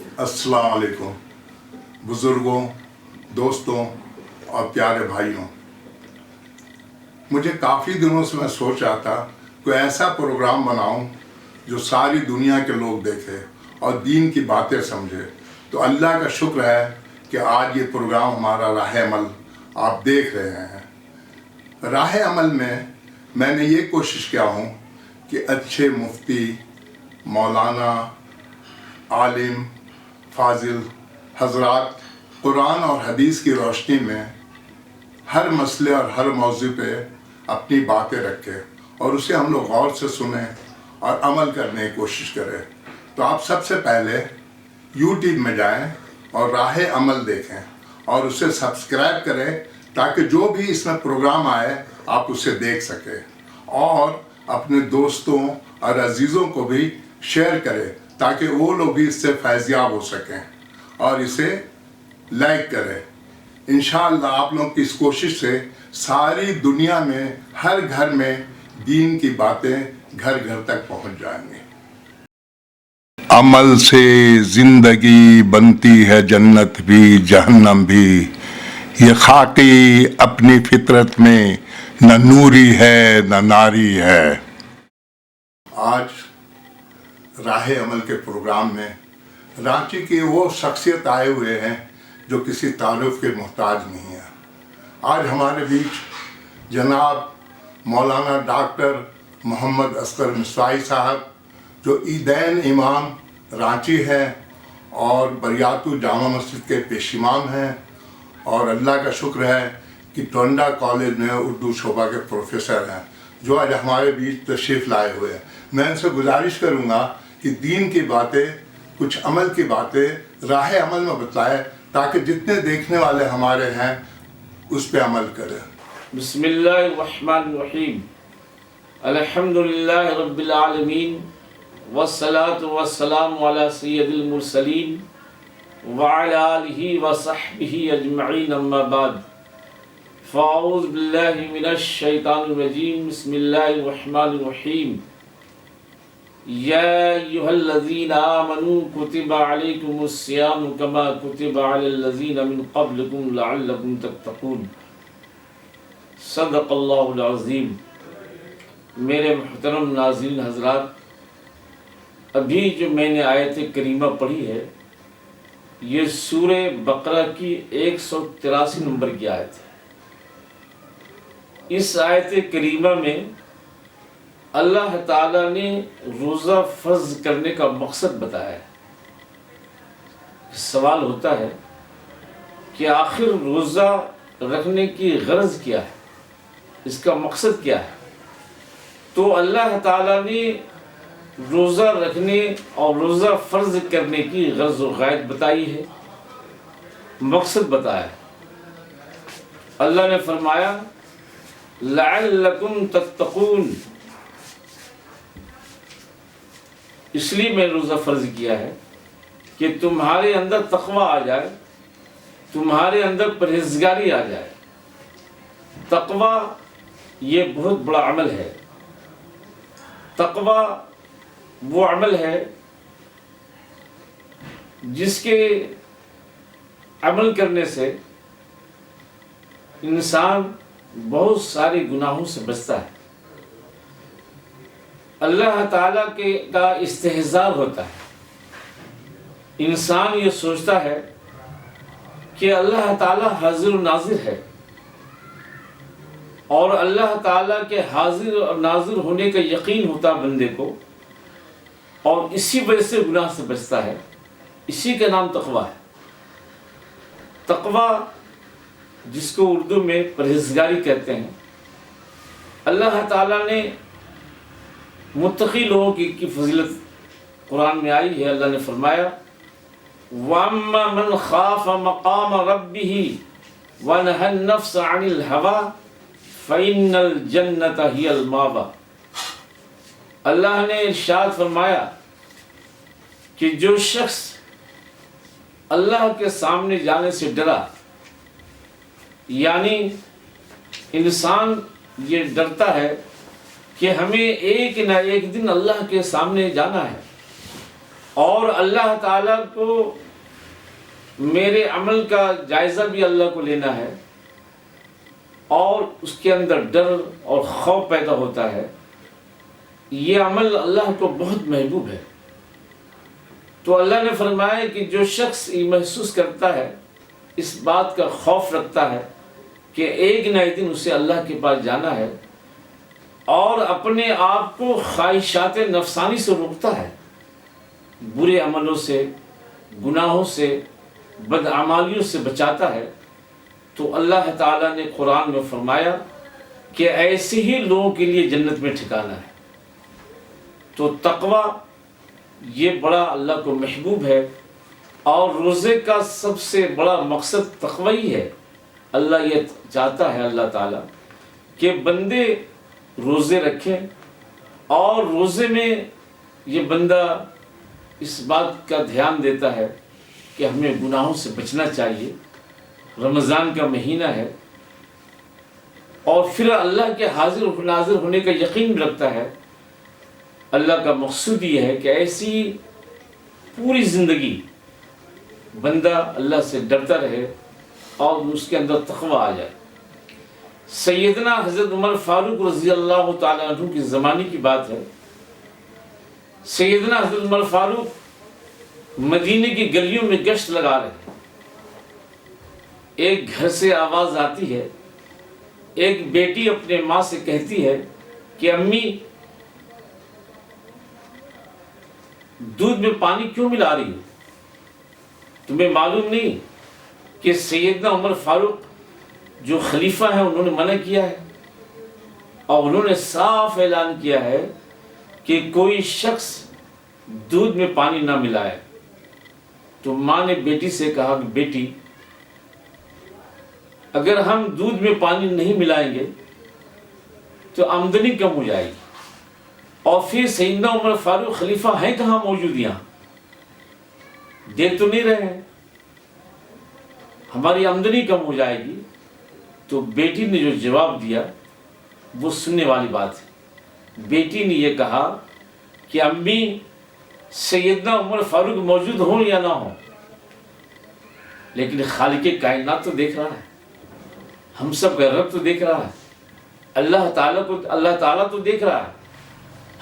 السلام علیکم بزرگوں، دوستوں اور پیارے بھائیوں، مجھے کافی دنوں سے میں سوچ رہا تھا کوئی ایسا پروگرام بناؤں جو ساری دنیا کے لوگ دیکھے اور دین کی باتیں سمجھے۔ تو اللہ کا شکر ہے کہ آج یہ پروگرام ہمارا راہ عمل آپ دیکھ رہے ہیں۔ راہ عمل میں نے یہ کوشش کیا ہوں کہ اچھے مفتی، مولانا، عالم، فاضل حضرات قرآن اور حدیث کی روشنی میں ہر مسئلے اور ہر موضوع پہ اپنی باتیں رکھے اور اسے ہم لوگ غور سے سنیں اور عمل کرنے کی کوشش کریں۔ تو آپ سب سے پہلے یوٹیوب میں جائیں اور راہ عمل دیکھیں اور اسے سبسکرائب کریں تاکہ جو بھی اس میں پروگرام آئے آپ اسے دیکھ سکیں، اور اپنے دوستوں اور عزیزوں کو بھی شیئر کریں تاکہ وہ لوگ بھی اس سے فیضیاب ہو سکیں، اور اسے لائک کریں۔ انشاءاللہ آپ لوگوں کی اس کوشش سے ساری دنیا میں ہر گھر میں دین کی باتیں گھر گھر تک پہنچ جائیں گی۔ عمل سے زندگی بنتی ہے جنت بھی جہنم بھی، یہ خاکی اپنی فطرت میں نہ نوری ہے نہ ناری ہے۔ آج راہ عمل کے پروگرام میں رانچی کی وہ شخصیت آئے ہوئے ہیں جو کسی تعارف کے محتاج نہیں ہے۔ آج ہمارے بیچ جناب مولانا ڈاکٹر محمد اصغر مصوائی صاحب، جو عیدین امام رانچی ہے اور بریاتو جامع مسجد کے پیش امام ہیں، اور اللہ کا شکر ہے کہ ٹونڈا کالج میں اردو شعبہ کے پروفیسر ہیں، جو آج ہمارے بیچ تشریف لائے ہوئے ہیں۔ میں ان سے گزارش کروں گا کہ دین کی باتیں، کچھ عمل کی باتیں راہ عمل میں بتلائے تاکہ جتنے دیکھنے والے ہمارے ہیں اس پہ عمل کریں۔ بسم اللہ الرحمن الرحیم، الحمدللہ رب العالمین، والصلاة والسلام علی سید المرسلین وعلی آلہ وصحبہ اجمعین، اما بعد، فاعوذ باللہ من الشیطان الرجیم، بسم اللہ الرحمن الرحیم، یا ایہا الذین آمنوا کتب علیکم الصیام کما کتب علی الذین من قبلکم لعلکم تتقون۔ صدق اللہ العظیم۔ میرے محترم ناظرین حضرات، ابھی جو میں نے آیت کریمہ پڑھی ہے یہ سورہ بقرہ کی 183 نمبر کی آیت ہے۔ اس آیت کریمہ میں اللہ تعالیٰ نے روزہ فرض کرنے کا مقصد بتایا ہے۔ سوال ہوتا ہے کہ آخر روزہ رکھنے کی غرض کیا ہے، اس کا مقصد کیا ہے؟ تو اللہ تعالیٰ نے روزہ رکھنے اور روزہ فرض کرنے کی غرض و غایت بتائی ہے، مقصد بتایا ہے۔ اللہ نے فرمایا لعلکم تتقون، اس لیے میں روزہ فرض کیا ہے کہ تمہارے اندر تقویٰ آ جائے، تمہارے اندر پرہیزگاری آ جائے۔ تقویٰ یہ بہت بڑا عمل ہے۔ تقویٰ وہ عمل ہے جس کے عمل کرنے سے انسان بہت سارے گناہوں سے بچتا ہے۔ اللہ تعالیٰ کا استحضار ہوتا ہے۔ انسان یہ سوچتا ہے کہ اللہ تعالیٰ حاضر و ناظر ہے، اور اللہ تعالیٰ کے حاضر اور ناظر ہونے کا یقین ہوتا بندے کو، اور اسی وجہ سے گناہ سے بچتا ہے۔ اسی کا نام تقویٰ ہے۔ تقویٰ جس کو اردو میں پرہیزگاری کہتے ہیں، اللہ تعالیٰ نے متقی لوگوں کی فضیلت قرآن میں آئی ہے۔ اللہ نے فرمایا وَأَمَّا مَنْ خَافَ مَقَامَ رَبِّهِ وَنَهَى النَّفْسَ عَنِ الْهَوَىٰ فَإِنَّ الْجَنَّةَ هِيَ الْمَأْوَىٰ۔ اللہ نے ارشاد فرمایا کہ جو شخص اللہ کے سامنے جانے سے ڈرا، یعنی انسان یہ ڈرتا ہے کہ ہمیں ایک نہ ایک دن اللہ کے سامنے جانا ہے، اور اللہ تعالیٰ کو میرے عمل کا جائزہ بھی اللہ کو لینا ہے، اور اس کے اندر ڈر اور خوف پیدا ہوتا ہے، یہ عمل اللہ کو بہت محبوب ہے۔ تو اللہ نے فرمایا کہ جو شخص یہ محسوس کرتا ہے، اس بات کا خوف رکھتا ہے کہ ایک نہ ایک دن اسے اللہ کے پاس جانا ہے، اور اپنے آپ کو خواہشات نفسانی سے روکتا ہے، برے عملوں سے، گناہوں سے، بدعمالیوں سے بچاتا ہے، تو اللہ تعالیٰ نے قرآن میں فرمایا کہ ایسے ہی لوگوں کے لیے جنت میں ٹھکانہ ہے۔ تو تقوی یہ بڑا اللہ کو محبوب ہے، اور روزے کا سب سے بڑا مقصد تقوی ہی ہے۔ اللہ یہ چاہتا ہے اللہ تعالیٰ کہ بندے روزے رکھیں، اور روزے میں یہ بندہ اس بات کا دھیان دیتا ہے کہ ہمیں گناہوں سے بچنا چاہیے، رمضان کا مہینہ ہے، اور پھر اللہ کے حاضر و ناظر ہونے کا یقین رکھتا ہے۔ اللہ کا مقصود یہ ہے کہ ایسی پوری زندگی بندہ اللہ سے ڈرتا رہے اور اس کے اندر تقوی آ جائے۔ سیدنا حضرت عمر فاروق رضی اللہ تعالیٰ عنہ کی زمانے کی بات ہے۔ سیدنا حضرت عمر فاروق مدینے کی گلیوں میں گشت لگا رہے ہیں، ایک گھر سے آواز آتی ہے، ایک بیٹی اپنے ماں سے کہتی ہے کہ امی دودھ میں پانی کیوں ملا رہی ہو؟ تمہیں معلوم نہیں کہ سیدنا عمر فاروق جو خلیفہ ہیں انہوں نے منع کیا ہے، اور انہوں نے صاف اعلان کیا ہے کہ کوئی شخص دودھ میں پانی نہ ملائے۔ تو ماں نے بیٹی سے کہا کہ بیٹی اگر ہم دودھ میں پانی نہیں ملائیں گے تو آمدنی کم ہو جائے گی، اور پھر سیدنا عمر فاروق خلیفہ ہیں کہاں موجود، یہاں دیکھ تو نہیں رہے ہیں، ہماری آمدنی کم ہو جائے گی۔ تو بیٹی نے جو جواب دیا وہ سننے والی بات ہے۔ بیٹی نے یہ کہا کہ امی سیدنا عمر فاروق موجود ہوں یا نہ ہوں، لیکن خالق کائنات تو دیکھ رہا ہے، ہم سب کا رب تو دیکھ رہا ہے، اللہ تعالیٰ تو دیکھ رہا ہے۔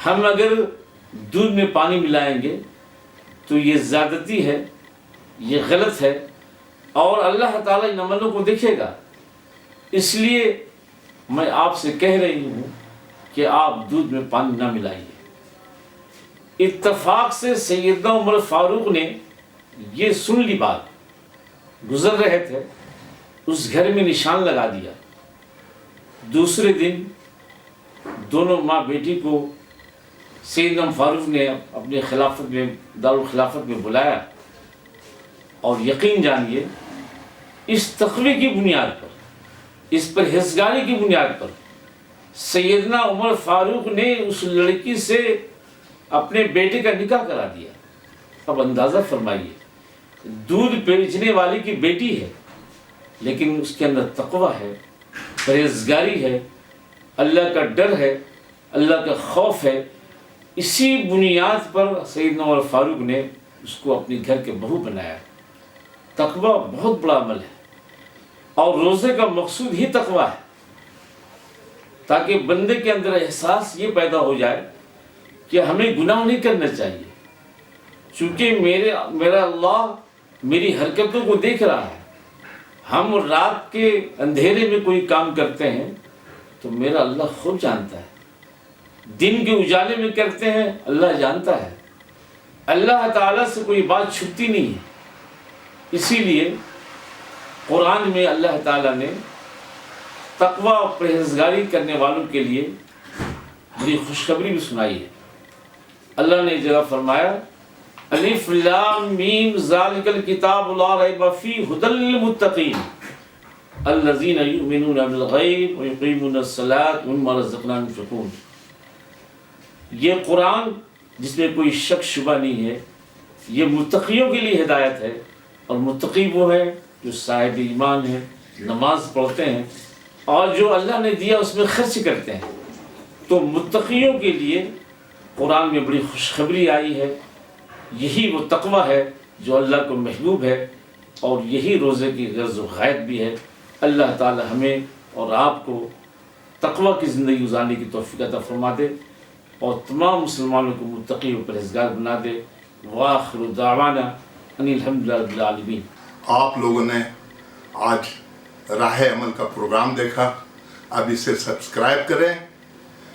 ہم اگر دودھ میں پانی ملائیں گے تو یہ زیادتی ہے، یہ غلط ہے، اور اللہ تعالیٰ ان عملوں کو دیکھے گا۔ اس لیے میں آپ سے کہہ رہی ہوں کہ آپ دودھ میں پانی نہ ملائیے۔ اتفاق سے سیدنا عمر فاروق نے یہ سن لی بات، گزر رہے تھے، اس گھر میں نشان لگا دیا۔ دوسرے دن دونوں ماں بیٹی کو سیدنا عمر فاروق نے اپنے خلافت میں دارالخلافت میں بلایا، اور یقین جانیے اس تقوی کی بنیاد پر، اس پرہیزگاری کی بنیاد پر سیدنا عمر فاروق نے اس لڑکی سے اپنے بیٹے کا نکاح کرا دیا۔ اب اندازہ فرمائیے، دودھ بیچنے والی کی بیٹی ہے، لیکن اس کے اندر تقوی ہے، پرہیزگاری ہے، اللہ کا ڈر ہے، اللہ کا خوف ہے۔ اسی بنیاد پر سیدنا عمر فاروق نے اس کو اپنے گھر کے بہو بنایا۔ تقوی بہت بڑا عمل ہے، اور روزے کا مقصود ہی تقوی ہے، تاکہ بندے کے اندر احساس یہ پیدا ہو جائے کہ ہمیں گناہ نہیں کرنا چاہیے، چونکہ میرا اللہ میری حرکتوں کو دیکھ رہا ہے۔ ہم رات کے اندھیرے میں کوئی کام کرتے ہیں تو میرا اللہ خوب جانتا ہے، دن کے اجالے میں کرتے ہیں اللہ جانتا ہے، اللہ تعالیٰ سے کوئی بات چھپتی نہیں ہے۔ اسی لیے قرآن میں اللہ تعالیٰ نے تقوی اور پرہیزگاری کرنے والوں کے لیے بڑی خوشخبری بھی سنائی ہے۔ اللہ نے ایک جگہ فرمایا الف لام میم ذالک الکتاب لا ریب فیہ ھدی للمتقین الذین یؤمنون بالغیب ویقیمون الصلاۃ ومما رزقناہم ينفقون۔ یہ قرآن جس میں کوئی شک شبہ نہیں ہے، یہ متقیوں کے لیے ہدایت ہے، اور متقی وہ ہے جو صاحب ایمان ہے، نماز پڑھتے ہیں، اور جو اللہ نے دیا اس میں خرچ کرتے ہیں۔ تو متقیوں کے لیے قرآن میں بڑی خوشخبری آئی ہے یہی وہ تقوی ہے جو اللہ کو محبوب ہے، اور یہی روزے کی غرض و غایت بھی ہے۔ اللہ تعالی ہمیں اور آپ کو تقوی کی زندگی گزارنے کی توفیق عطا فرما دے، اور تمام مسلمانوں کو متقی و پرہیزگار بنا دے۔ وآخر دعوانا ان الحمدللہ رب العالمین۔ آپ لوگوں نے آج راہ عمل کا پروگرام دیکھا، اب اسے سبسکرائب کریں،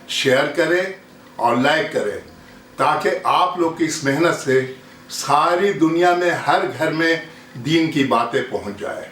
شیئر کریں اور لائک کریں، تاکہ آپ لوگ کی اس محنت سے ساری دنیا میں ہر گھر میں دین کی باتیں پہنچ جائے۔